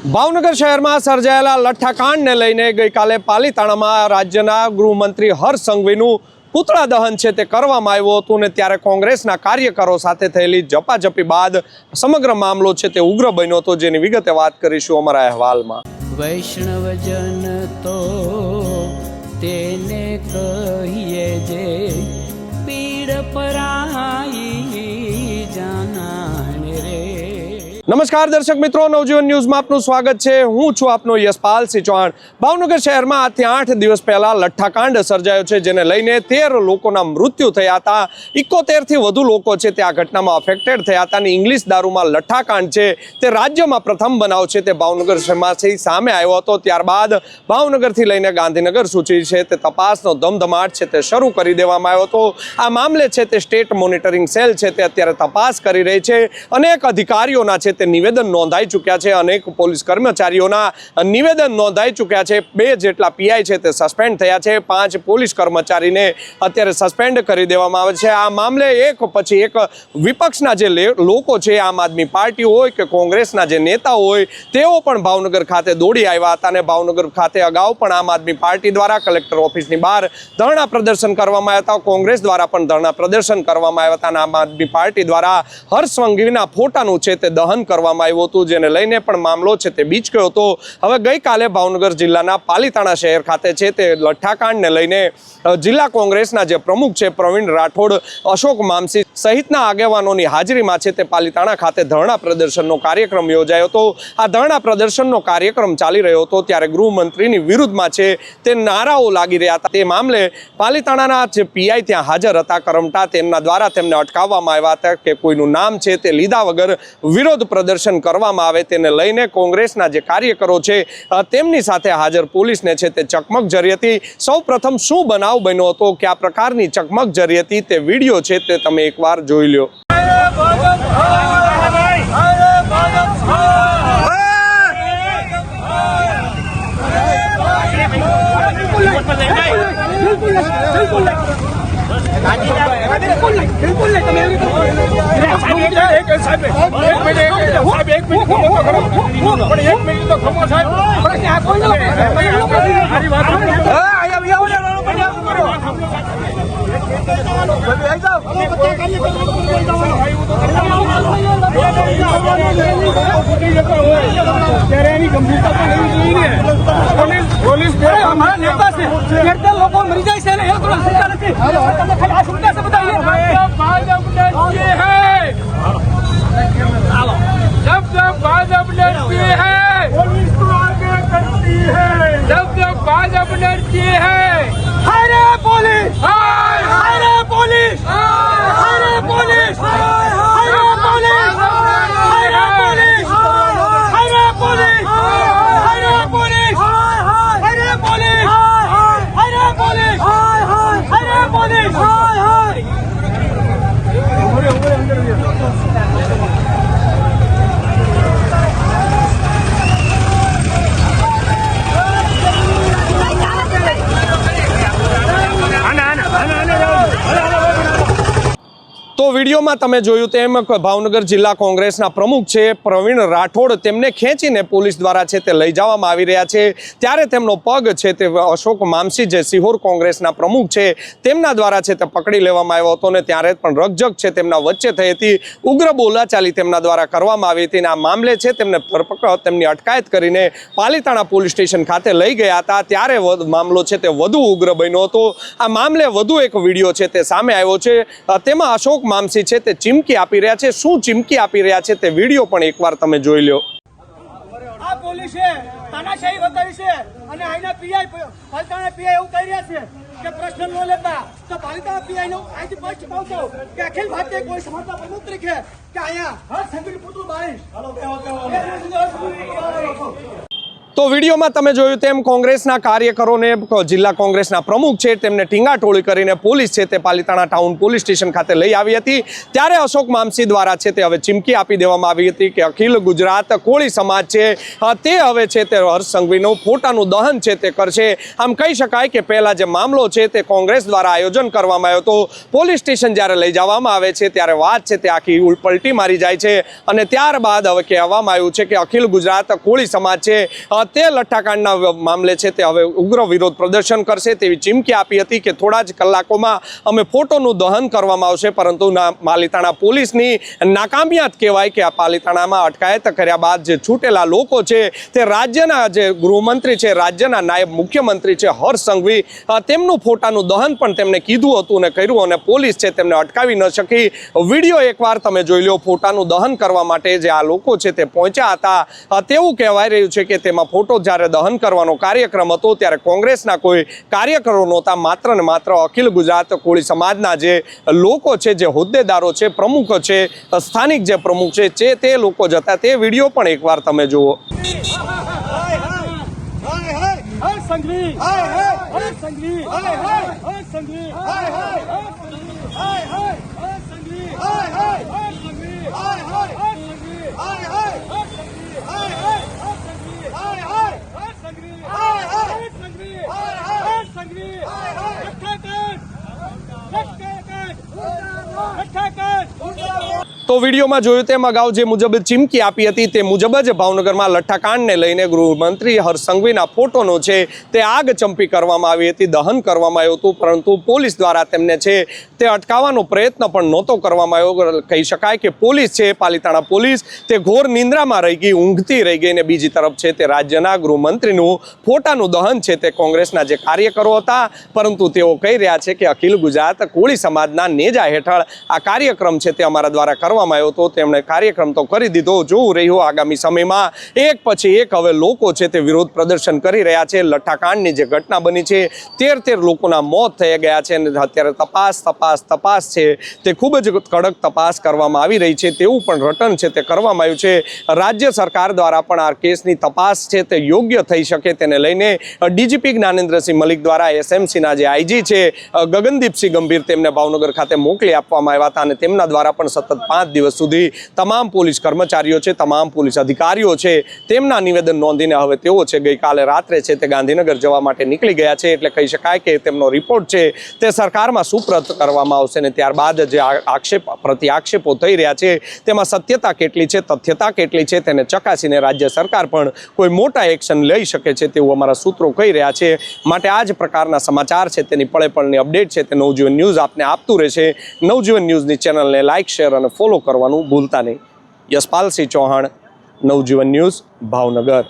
ભાવનગર શહેરમાં સર્જાયેલા લઠ્ઠાકાંડને લઈને ગઈકાલે પાલીતાણામાં રાજ્યના ગૃહમંત્રી હર્ષ સંઘવીનું પુતળા દહન છે તે કરવામાં આવ્યું હતું ને ત્યારે કોંગ્રેસના કાર્યકરો સાથે થયેલી ઝપાઝપી બાદ સમગ્ર મામલો છે તે ઉગ્ર બન્યો હતો, જેની વિગતે વાત કરીશું અમારા અહેવાલમાં। વૈષ્ણવજન તો તેને કહીએ જે પીડ પરાઈ જાનાને રે। નમસ્કાર દર્શક મિત્રો, નવજીવન ન્યૂઝમાં આપનું સ્વાગત છે। હું છું આપનો યશપાલ સિંહ ચૌહાણ। ભાવનગર શહેરમાં આજથી 8 દિવસ પહેલા લઠ્ઠાકાંડ સર્જાયો છે, જેને લઈને 13 લોકોના મૃત્યુ થયા હતા। 71 થી વધુ લોકો છે તે આ ઘટનામાં અફેક્ટેડ થયા હતા અને ઇંગ્લિશ દારૂમાં લઠ્ઠાકાંડ છે તે રાજ્યમાં પ્રથમ બનાવ છે તે ભાવનગર શહેરમાંથી સામે આવ્યો હતો। ત્યારબાદ ભાવનગરથી લઈને ગાંધીનગર સુધી છે તે તપાસનો ધમધમાટ છે તે શરૂ કરી દેવામાં આવ્યો હતો। આ મામલે છે તે સ્ટેટ મોનિટરિંગ સેલ છે તે અત્યારે તપાસ કરી રહી છે। અનેક અધિકારીઓના છે તે નિવેદન નોંધાઈ ચૂક્યા છે, અનેક પોલીસ કર્મચારીઓના નિવેદન નોંધાઈ ચૂક્યા છે। 2 જેટલા પીઆઈ છે તે સસ્પેન્ડ થયા છે, 5 પોલીસ કર્મચારીને અત્યારે સસ્પેન્ડ કરી દેવામાં આવે છે। આ મામલે એક પછી એક વિપક્ષના જે લોકો છે, આમ આદમી પાર્ટી હોય કે કોંગ્રેસના જે નેતાઓ હોય, તેઓ પણ ભાવનગર ખાતે દોડી આવ્યા હતા અને ભાવનગર ખાતે અગાઉ પણ આમ આદમી પાર્ટી દ્વારા કલેક્ટર ઓફિસની બહાર ધરણા પ્રદર્શન કરવામાં આવ્યા હતા, કોંગ્રેસ દ્વારા પણ ધરણા પ્રદર્શન કરવામાં આવ્યા હતા અને આમ આદમી પાર્ટી દ્વારા હર્ષ સંઘવીના ફોટાનું છે તે દહન કરવામાં આવ્યું હતું, જેને લઈને પણ મામલો છે તે બીચક્યો હતો। હવે ગઈકાલે ભાવનગર જિલ્લાના પાલીતાણા શહેર ખાતે છે તે લઠ્ઠાકાંડને લઈને જિલ્લા કોંગ્રેસના જે પ્રમુખ છે પ્રવીણ રાઠોડ, અશોક મામસી સહિતના આગેવાનોની હાજરીમાં છે તે પાલીતાણા ખાતે ધરણા પ્રદર્શનનો કાર્યક્રમ યોજાયો હતો। આ ધરણા પ્રદર્શનનો કાર્યક્રમ ચાલી રહ્યો હતો ત્યારે ગૃહમંત્રીની વિરુદ્ધમાં છે તે નારાઓ લાગી રહ્યા હતા। તે મામલે પાલીતાણાના જે પીઆઈ ત્યાં હાજર હતા કરમટા, તેમના દ્વારા તેમને અટકાવવામાં આવ્યા હતા કે કોઈનું નામ છે તે લીધા વગર વિરોધ પ્રદર્શન કરવામાં આવે તેને લઈને કોંગ્રેસના જે કાર્યકરો છે તેમની સાથે હાજર પોલીસને છે તે ચકમક જરી હતી। સૌ પ્રથમ શું બનાવ બન્યો હતો, કયા પ્રકારની ચકમક જરી હતી, તે વિડીયો છે તે તમે એકવાર જોઈ લો। લોકો મરી જાય છે ને એ લોકો સુનતા નથી। તમને ખાલી આ સુનતા છે बताइए भाजप डरती है, जब भाजप डरती है पुलिस को आगे करती है, जब भाजप डरती है हाय रे पुलिस, हाय रे पुलिस, हाय रे पुलिस, हाय रे पुलिस, हाय रे पुलिस, हाय रे पुलिस, हाय रे पुलिस, हाय रे पुलिस, हाय रे पुलिस, हाय रे पुलिस, તો વિડીયોમાં તમે જોયું તેમ ભાવનગર જિલ્લા કોંગ્રેસના પ્રમુખ છે પ્રવીણ રાઠોડ, તેમને ખેંચીને પોલીસ દ્વારા છે તે લઈ જવામાં આવી રહ્યા છે। ત્યારે તેમનો પગ છે તે અશોક મામસી જે સિહોર કોંગ્રેસના પ્રમુખ છે તેમના દ્વારા છે તે પકડી લેવામાં આવ્યો હતો ને ત્યારે પણ રકઝક છે તેમના વચ્ચે થઈ હતી, ઉગ્ર બોલાચાલી તેમના દ્વારા કરવામાં આવી હતી અને આ મામલે છે તેમને તેમની અટકાયત કરીને પાલીતાણા પોલીસ સ્ટેશન ખાતે લઈ ગયા હતા। ત્યારે મામલો છે તે વધુ ઉગ્ર બન્યો હતો। આ મામલે વધુ એક વિડીયો છે તે સામે આવ્યો છે, તેમાં અશોક મામસી છે તે ચીમકી આપી રહ્યા છે। શું ચીમકી આપી રહ્યા છે તે વિડીયો પણ એકવાર તમે જોઈ લો। આ પોલીસે તાનાશાહી બતાવી છે અને આના પીઆઈ પાલિતાણા પીઆઈ એવું કહી રહ્યા છે કે પ્રશ્ન ન લેતા તો પાલિતાણા પીઆઈ નો આથી સ્પષ્ટ કહું છું કે અખિલ ભારતીય કોઈ સમાજના પ્રમુખ તરીકે કે અહીંયા હર સંગઠન પૂતું બારીશ તો વિડીયોમાં તમે જોયું તેમ કોંગ્રેસના કાર્યકરોને જિલ્લા કોંગ્રેસના પ્રમુખ છે તેમને ટીંગાટોળી કરીને પોલીસ છે તે પાલિતાણા ટાઉન પોલીસ સ્ટેશન ખાતે લઈ આવી હતી। ત્યારે અશોક મામસી દ્વારા છે તે હવે ચીમકી આપી દેવામાં આવી હતી કે અખિલ ગુજરાત કોળી સમાજ છે તે હવે છે તે હર્ષ સંઘવીનું ફોટાનું દહન છે તે કરશે। આમ કહી શકાય કે પહેલા જે મામલો છે તે કોંગ્રેસ દ્વારા આયોજન કરવામાં આવ્યો હતો। પોલીસ સ્ટેશન જ્યારે લઈ જવામાં આવે છે ત્યારે વાત છે તે આખી ઉલટી મારી જાય છે અને ત્યારબાદ હવે કહેવામાં આવ્યું છે કે અખિલ ગુજરાત કોળી સમાજ છે તે લઠ્ઠાકાંડના મામલે છે તે હવે ઉગ્ર વિરોધ પ્રદર્શન કરશે તેવી ચીમકી આપી હતી કે થોડા જ કલાકોમાં અમે ફોટોનું દહન કરવામાં આવશે। પરંતુ પાલિતાણા પોલીસની નાકામિયાત કહેવાય કે આ પાલિતાણામાં અટકાયત કર્યા બાદ જે છૂટેલા લોકો છે તે રાજ્યના જે ગૃહમંત્રી છે, રાજ્યના નાયબ મુખ્યમંત્રી છે હર્ષ સંઘવી, તેમનું ફોટાનું દહન પણ તેમણે કીધું હતું અને કર્યું અને પોલીસ છે તેમને અટકાવી ન શકી। વિડીયો એકવાર તમે જોઈ લો। ફોટાનું દહન કરવા માટે જે આ લોકો છે તે પહોંચ્યા હતા તેવું કહેવાય રહ્યું છે કે તેમાં ફોટો જ્યારે દહન કરવાનો કાર્યક્રમ હતો ત્યારે કોંગ્રેસના કોઈ કાર્યકરો નહોતા, માત્ર ને માત્ર અખિલ ગુજરાત કોળી સમાજના જે લોકો છે, જે હોદ્દેદારો છે, પ્રમુખો છે, સ્થાનિક જે પ્રમુખ છે તે લોકો જ હતા। તે વિડીયો પણ એકવાર તમે જુઓ। તો વિડીયોમાં જોયું તેમ અગાઉ જે મુજબ ચીમકી આપી હતી તે મુજબ જ ભાવનગરમાં લઠ્ઠાકાંડને લઈને ગૃહમંત્રી હર્ષ સંઘવીના ફોટોનો છે તે આગ ચંપી કરવામાં આવી હતી, દહન કરવામાં આવ્યું હતું, પરંતુ પોલીસ દ્વારા તેમને છે તે અટકાવવાનો પ્રયત્ન પણ નહોતો કરવામાં આવ્યો। કહી શકાય કે પોલીસ છે, પાલિતાણા પોલીસ તે ઘોર નિંદ્રામાં રહી ગઈ, ઊંઘતી રહી ગઈ। ને બીજી તરફ છે તે રાજ્યના ગૃહમંત્રીનું ફોટાનું દહન છે તે કોંગ્રેસના જે કાર્યકરો હતા, પરંતુ તેઓ કહી રહ્યા છે કે અખિલ ગુજરાત કોળી સમાજના નેજા હેઠળ આ કાર્યક્રમ છે તે અમારા દ્વારા કરવામાં આવ્યો હતો। તેમણે કાર્યક્રમ તો કરી દીધો, જોવું રહ્યું આગામી સમયમાં એક પછી એક હવે લોકો છે તે વિરોધ પ્રદર્શન કરી રહ્યા છે। લઠ્ઠાકાંડની જે ઘટના બની છે 13 લોકોના મોત થઈ ગયા છે અને અત્યારે તપાસ છે તે ખૂબ જ કડક તપાસ કરવામાં આવી રહી છે તેવું પણ રટન છે તે કરવામાં આવ્યું છે। રાજ્ય સરકાર દ્વારા પણ આ કેસની તપાસ છે તે યોગ્ય થઈ શકે તેને લઈને ડીજીપી જ્ઞાનેન્દ્રસિંહ મલિક દ્વારા એસએમસીના જે આઈજી છે ગગનદીપસિંહ ગંભીર તેમને ભાવનગર ખાતે મોકલી આપવામાં આવ્યા હતા અને તેમના દ્વારા પણ સતત 5 દિવસ સુધી તમામ પોલીસ કર્મચારીઓ છે, તમામ પોલીસ અધિકારીઓ છે તેમના નિવેદન નોંધીને હવે તેઓ છે ગઈકાલે રાત્રે છે તે ગાંધીનગર જવા માટે નીકળી ગયા છે। એટલે કહી શકાય કે તેમનો રિપોર્ટ છે તે સરકારમાં સુપ્રત કરવામાં આવશે ને ત્યારબાદ જે આક્ષેપો થઈ રહ્યા છે તેમાં સત્યતા કેટલી છે, તથ્યતા કેટલી છે તેને ચકાસીને રાજ્ય સરકાર પણ કોઈ મોટા એક્શન લઈ શકે છે તેવું અમારા સૂત્રો કહી રહ્યા છે। માટે આ જ પ્રકારના સમાચાર છે તેની પળે પળની અપડેટ છે તે નવજીવન ન્યૂઝ આપને આપતું રહેશે। નવજીવન ન્યૂઝની ચેનલને લાઇક, શેર અને ફોલો કરવાનું ભૂલતા નહીં। યશપાલસિંહ ચૌહાણ, નવજીવન ન્યૂઝ, ભાવનગર।